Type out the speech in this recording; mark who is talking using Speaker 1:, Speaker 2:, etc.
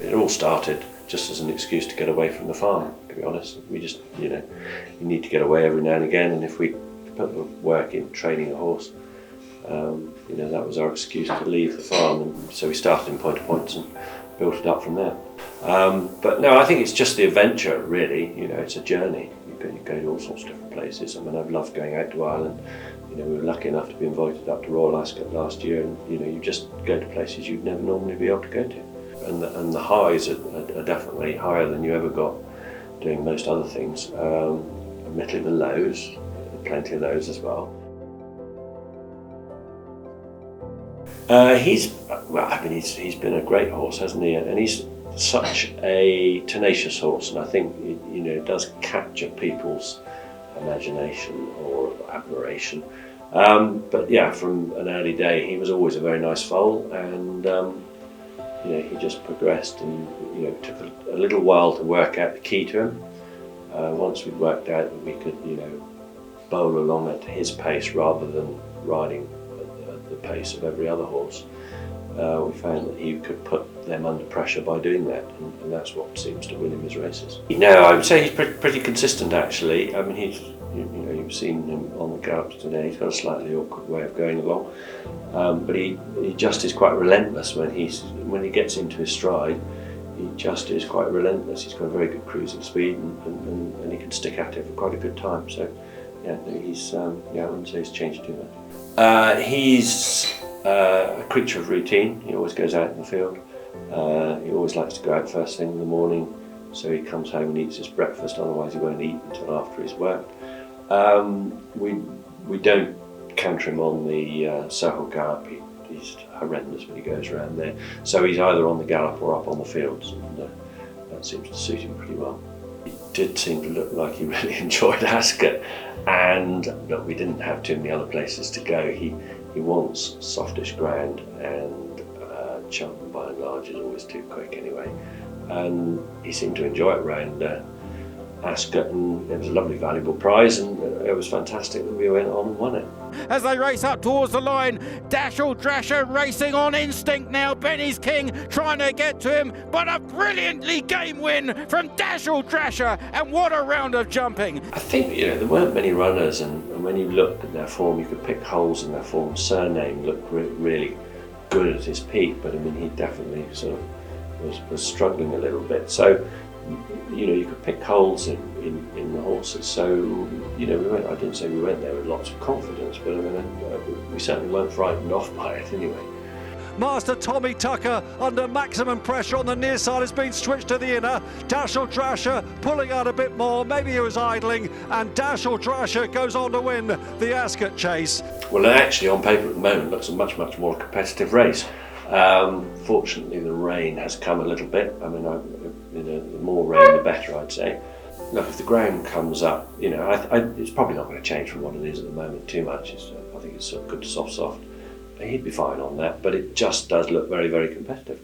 Speaker 1: it all started just as an excuse to get away from the farm, to be honest. We just, you need to get away every now and again, and if we put the work in training a horse, that was our excuse to leave the farm, and so we started in point to points and built it up from there. But no, I think it's just the adventure, really. It's a journey. You go to all sorts of different places. I mean, I've loved going out to Ireland. We were lucky enough to be invited up to Royal Ascot last year, and you just go to places you'd never normally be able to go to. And the highs are definitely higher than you ever got doing most other things. Admittedly, the lows, plenty of those as well. He's been a great horse, hasn't he? And he's such a tenacious horse, and I think it does capture people's imagination or admiration. But yeah, from an early day, he was always a very nice foal, and he just progressed, and it took a little while to work out the key to him. Once we'd worked out that we could, bowl along at his pace rather than riding at the pace of every other horse, we found that he could put them under pressure by doing that, and that's what seems to win him his races. No, I would say he's pretty consistent, actually. I mean, you've seen him on the gallops today. He's got a slightly awkward way of going along, but he just is quite relentless when he gets into his stride. He just is quite relentless. He's got a very good cruising speed, and he can stick at it for quite a good time. So yeah, I wouldn't say he's changed too much. He's a creature of routine. He always goes out in the field. He always likes to go out first thing in the morning, so he comes home and eats his breakfast, otherwise he won't eat until after he's worked. We don't counter him on the circle gallop. He's horrendous when he goes around there, so he's either on the gallop or up on the fields, and that seems to suit him pretty well. He did seem to look like he really enjoyed Ascot, and look, we didn't have too many other places to go. He wants softish ground, and Cheltenham by and large is always too quick anyway, and he seemed to enjoy it around Ascot, and it was a lovely valuable prize, and it was fantastic that we went on and won it.
Speaker 2: As they race up towards the line, Dashel Drasher racing on instinct now. Benny's King trying to get to him, but a brilliantly game win from Dashel Drasher, and what a round of jumping.
Speaker 1: I think there weren't many runners, and when you looked at their form, you could pick holes in their form. Surname looked really good at his peak, but I mean, he definitely sort of was struggling a little bit. So you could pick holes in the horses. So I didn't say we went there with lots of confidence, but I mean, we certainly weren't frightened off by it anyway.
Speaker 3: Master Tommy Tucker under maximum pressure on the near side has been switched to the inner. Dashel Drasher pulling out a bit more, maybe he was idling, and Dashel Drasher goes on to win the Ascot Chase.
Speaker 1: Well, actually on paper at the moment looks a much more competitive race. Fortunately the rain has come a little bit. I mean, the more rain the better, I'd say. Look, if the ground comes up, it's probably not going to change from what it is at the moment too much. I think it's sort of good to soft. He'd be fine on that, but it just does look very competitive.